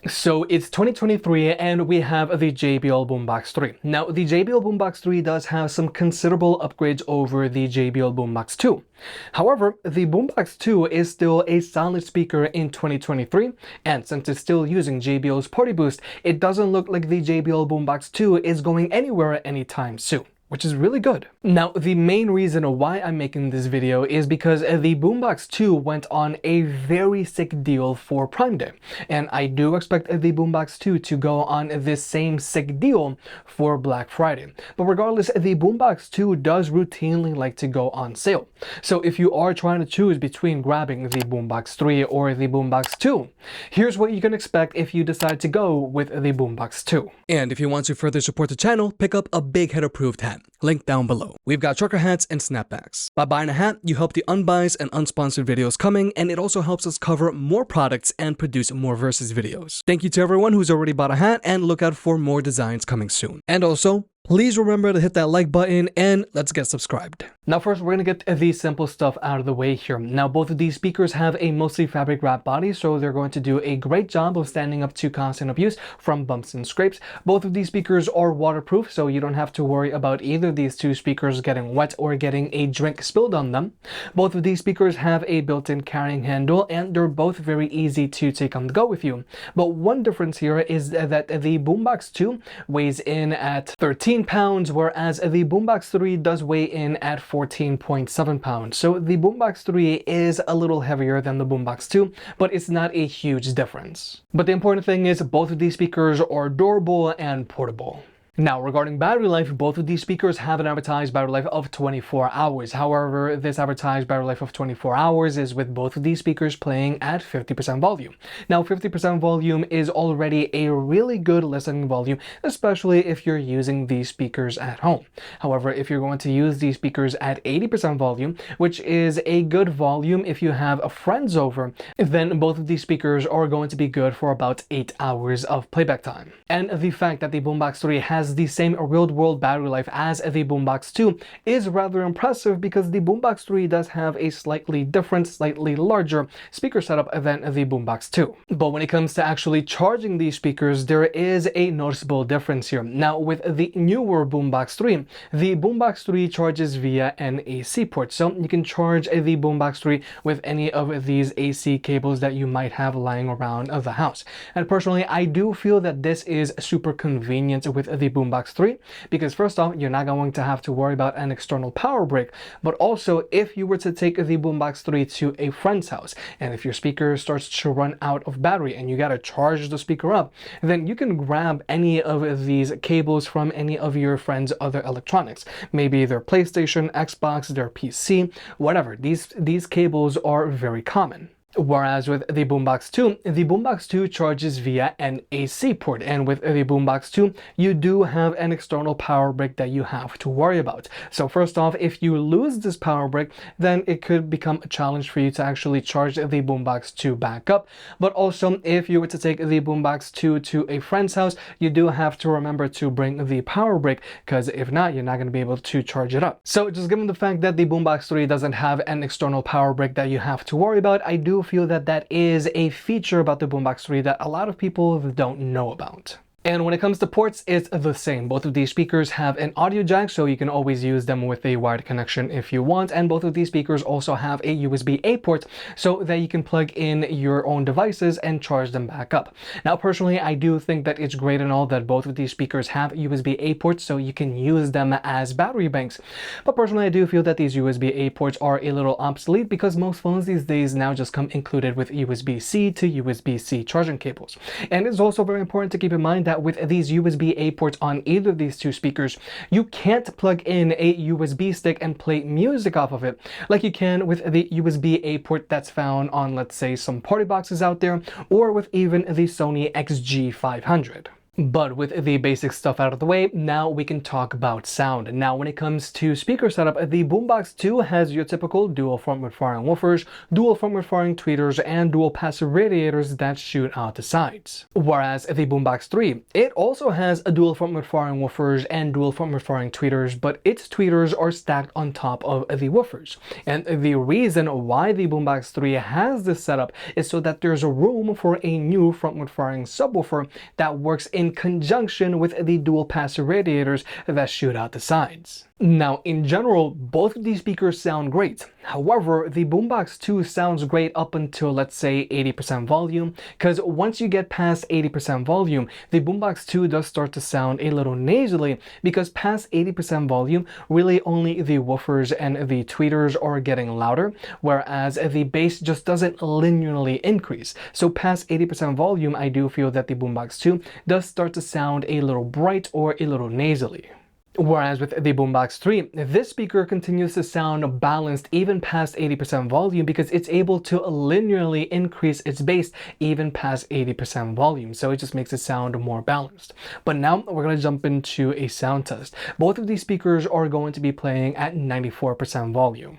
So it's 2023 and we have the JBL Boombox 3. Now the JBL Boombox 3 does have some considerable upgrades over the JBL Boombox 2. However, the Boombox 2 is still a solid speaker in 2023, and since it's still using JBL's Partyboost, it doesn't look like the JBL Boombox 2 is going anywhere anytime soon, which is really good. Now, the main reason why I'm making this video is because the Boombox 2 went on a very sick deal for Prime Day, and I do expect the Boombox 2 to go on this same sick deal for Black Friday. But regardless, the Boombox 2 does routinely like to go on sale. So if you are trying to choose between grabbing the Boombox 3 or the Boombox 2, here's what you can expect if you decide to go with the Boombox 2. And if you want to further support the channel, pick up a big head approved hat. Link down below. We've got trucker hats and snapbacks. By buying a hat, you help the unbiased and unsponsored videos coming, and it also helps us cover more products and produce more versus videos. Thank you to everyone who's already bought a hat, and look out for more designs coming soon. And also, please remember to hit that like button and let's get subscribed. Now first, we're going to get the simple stuff out of the way here. Now both of these speakers have a mostly fabric wrap body, so they're going to do a great job of standing up to constant abuse from bumps and scrapes. Both of these speakers are waterproof, so you don't have to worry about either of these two speakers getting wet or getting a drink spilled on them. Both of these speakers have a built-in carrying handle, and they're both very easy to take on the go with you. But one difference here is that the Boombox 2 weighs in at 13 pounds, whereas the Boombox 3 does weigh in at 14.7 pounds. So the Boombox 3 is a little heavier than the Boombox 2, but it's not a huge difference. But the important thing is both of these speakers are durable and portable. Now, regarding battery life, both of these speakers have an advertised battery life of 24 hours. However, this advertised battery life of 24 hours is with both of these speakers playing at 50% volume. Now, 50% volume is already a really good listening volume, especially if you're using these speakers at home. However, if you're going to use these speakers at 80% volume, which is a good volume if you have friends over, then both of these speakers are going to be good for about 8 hours of playback time. And the fact that the Boombox 3 has the same real-world battery life as the Boombox 2 is rather impressive, because the Boombox 3 does have a slightly different, slightly larger speaker setup than the Boombox 2. But when it comes to actually charging these speakers, there is a noticeable difference here. Now, with the newer Boombox 3, the Boombox 3 charges via an AC port, so you can charge the Boombox 3 with any of these AC cables that you might have lying around the house. And personally, I do feel that this is super convenient with the Boombox 3, because first off, you're not going to have to worry about an external power brick, but also if you were to take the Boombox 3 to a friend's house, and if your speaker starts to run out of battery and you gotta charge the speaker up, then you can grab any of these cables from any of your friend's other electronics, maybe their PlayStation, Xbox, their PC, whatever. These cables are very common. Whereas with the Boombox 2 charges via an AC port, and with the Boombox 2, you do have an external power brick that you have to worry about. So first off, if you lose this power brick, then it could become a challenge for you to actually charge the Boombox 2 back up. But also, if you were to take the Boombox 2 to a friend's house, you do have to remember to bring the power brick, because if not, you're not going to be able to charge it up. So just given the fact that the Boombox 3 doesn't have an external power brick that you have to worry about, I do feel that that is a feature about the Boombox 3 that a lot of people don't know about. And when it comes to ports, it's the same. Both of these speakers have an audio jack, so you can always use them with a wired connection if you want. And both of these speakers also have a USB-A port, so that you can plug in your own devices and charge them back up. Now, personally, I do think that it's great and all that both of these speakers have USB-A ports, so you can use them as battery banks. But personally, I do feel that these USB-A ports are a little obsolete, because most phones these days now just come included with USB-C to USB-C charging cables. And it's also very important to keep in mind that with these USB-A ports on either of these two speakers, you can't plug in a USB stick and play music off of it like you can with the USB-A port that's found on, let's say, some party boxes out there, or with even the Sony XG500. But with the basic stuff out of the way, now we can talk about sound. Now, when it comes to speaker setup, the Boombox 2 has your typical dual front-mid firing woofers, dual front-mid firing tweeters, and dual passive radiators that shoot out the sides. Whereas the Boombox 3, it also has a dual front-mid firing woofers and dual front-mid firing tweeters, but its tweeters are stacked on top of the woofers. And the reason why the Boombox 3 has this setup is so that there's a room for a new front-mid firing subwoofer that works in conjunction with the dual passive radiators that shoot out the sides. Now, in general, both of these speakers sound great. However, the Boombox 2 sounds great up until, let's say, 80% volume, because once you get past 80% volume, the Boombox 2 does start to sound a little nasally, because past 80% volume, really only the woofers and the tweeters are getting louder, whereas the bass just doesn't linearly increase. So past 80% volume, I do feel that the Boombox 2 does start to sound a little bright or a little nasally. Whereas with the Boombox 3, this speaker continues to sound balanced even past 80% volume because it's able to linearly increase its bass even past 80% volume. So it just makes it sound more balanced. But now we're going to jump into a sound test. Both of these speakers are going to be playing at 94% volume.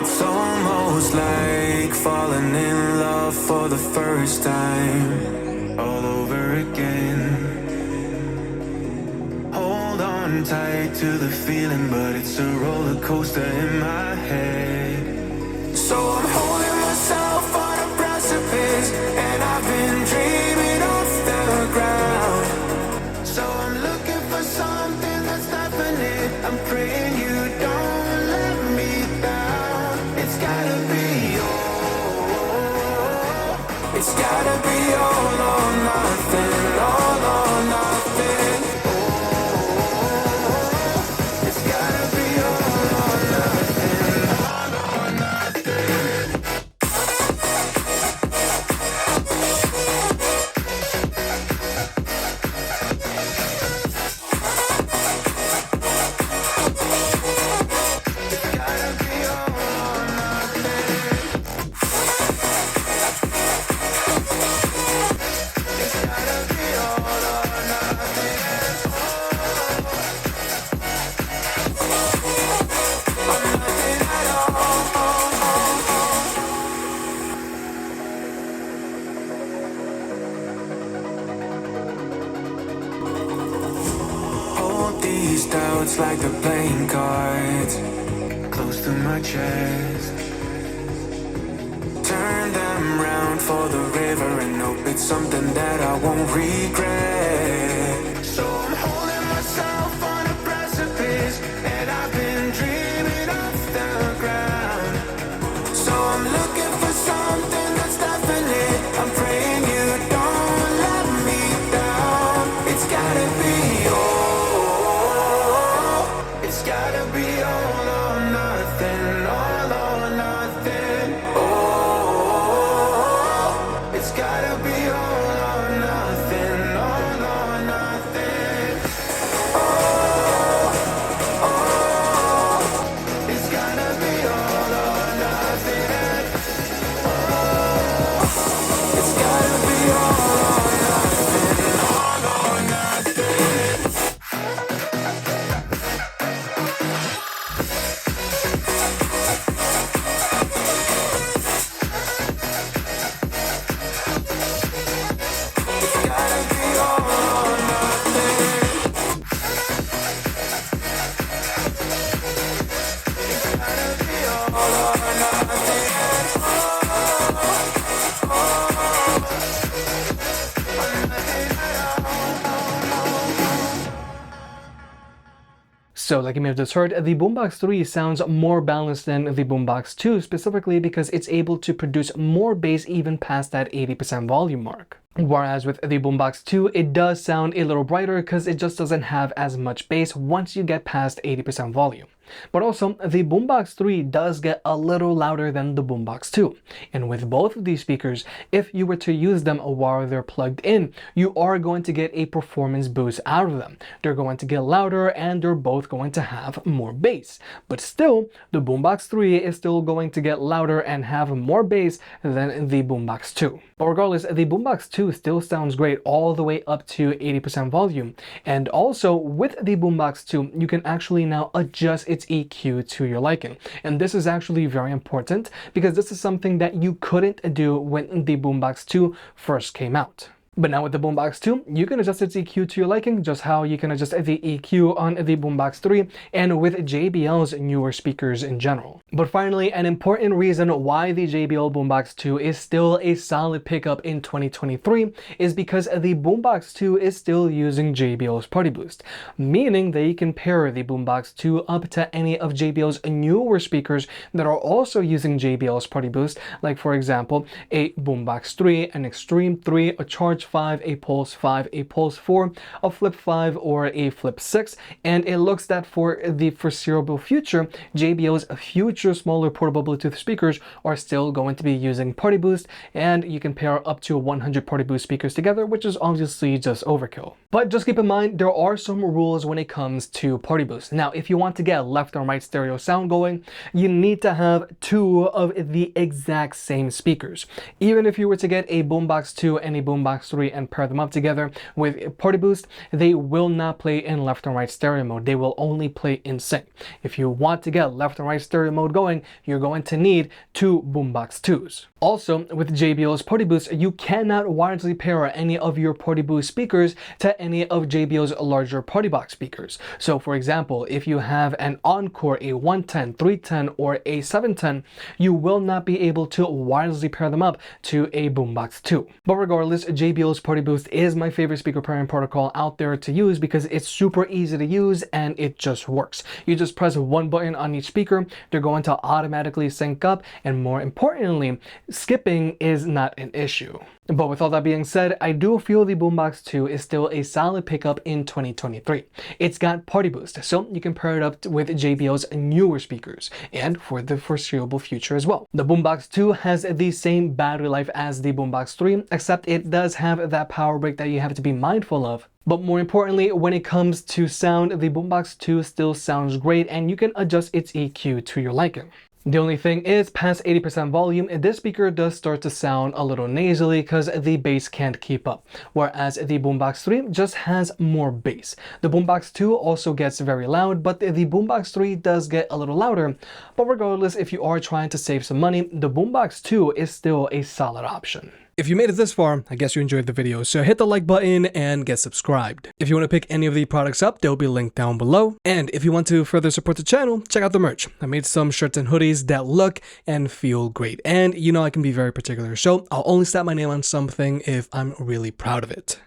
It's almost like falling in love for the first time, all over again. Hold on tight to the feeling, but it's a roller coaster in my head. So I'm holding myself on a precipice, and I've been dreaming off the ground. So I'm looking for something that's definite. I'm praying you don't let me down. It's gotta be all or nothing, all or nothing. It's gotta be all or nothing, all or nothing. It's gotta be all or nothing. These doubts like the playing cards close to my chest. Turn them round for the river and hope it's something that I won't regret. So I'm holding myself on a precipice, and I've been dreaming off the ground. So I'm looking for something that's definite. I'm praying you don't let me down. It's gotta be all. It's gotta be all or nothing, all or nothing. Oh, it's gotta be all or nothing, all or nothing. Oh, it's gotta be all or nothing. Oh, it's gotta be all or nothing, all or nothing. So like you may have just heard, the Boombox 3 sounds more balanced than the Boombox 2, specifically because it's able to produce more bass even past that 80% volume mark. Whereas with the Boombox 2, it does sound a little brighter because it just doesn't have as much bass once you get past 80% volume. But also, the Boombox 3 does get a little louder than the Boombox 2. And with both of these speakers, if you were to use them while they're plugged in, you are going to get a performance boost out of them. They're going to get louder and they're both going to have more bass. But still, the Boombox 3 is still going to get louder and have more bass than the Boombox 2. But regardless, the Boombox 2 still sounds great all the way up to 80% volume. And also, with the Boombox 2, you can actually now adjust its EQ to your liking. And this is actually very important because this is something that you couldn't do when the Boombox 2 first came out. But now with the Boombox 2, you can adjust its EQ to your liking, just how you can adjust the EQ on the Boombox 3 and with JBL's newer speakers in general. But finally, an important reason why the JBL Boombox 2 is still a solid pickup in 2023 is because the Boombox 2 is still using JBL's Partyboost, meaning that you can pair the Boombox 2 up to any of JBL's newer speakers that are also using JBL's Partyboost, like for example, a Boombox 3, an Extreme 3, a Charge 5, a Pulse 5, a Pulse 4, a Flip 5, or a Flip 6, and it looks that for the foreseeable future, JBL's future smaller portable Bluetooth speakers are still going to be using Partyboost, and you can pair up to 100 Partyboost speakers together, which is obviously just overkill. But just keep in mind, there are some rules when it comes to Partyboost. Now, if you want to get left and right stereo sound going, you need to have two of the exact same speakers. Even if you were to get a Boombox 2 and a Boombox 3 and pair them up together with Partyboost, they will not play in left and right stereo mode. They will only play in sync. If you want to get left and right stereo mode going, you're going to need two Boombox 2s. Also, with JBL's Partyboost, you cannot wirelessly pair any of your Partyboost speakers to any of JBL's larger Partybox speakers. So for example, if you have an Encore, a 110, 310, or a 710, you will not be able to wirelessly pair them up to a Boombox 2. But regardless, JBL's Partyboost is my favorite speaker pairing protocol out there to use because it's super easy to use and it just works. You just press one button on each speaker, they're going to automatically sync up, and more importantly, skipping is not an issue. But with all that being said, I do feel the Boombox 2 is still a solid pickup in 2023. It's got Partyboost, so you can pair it up with JBL's newer speakers, and for the foreseeable future as well. The Boombox 2 has the same battery life as the Boombox 3, except it does have that power break that you have to be mindful of. But more importantly, when it comes to sound, the Boombox 2 still sounds great and you can adjust its EQ to your liking. The only thing is, past 80% volume, this speaker does start to sound a little nasally because the bass can't keep up, whereas the Boombox 3 just has more bass. The Boombox 2 also gets very loud, but the Boombox 3 does get a little louder. But regardless, if you are trying to save some money, the Boombox 2 is still a solid option. If you made it this far, I guess you enjoyed the video, so hit the like button and get subscribed. If you want to pick any of the products up, they'll be linked down below. And if you want to further support the channel, check out the merch. I made some shirts and hoodies that look and feel great. And you know I can be very particular, so I'll only slap my name on something if I'm really proud of it.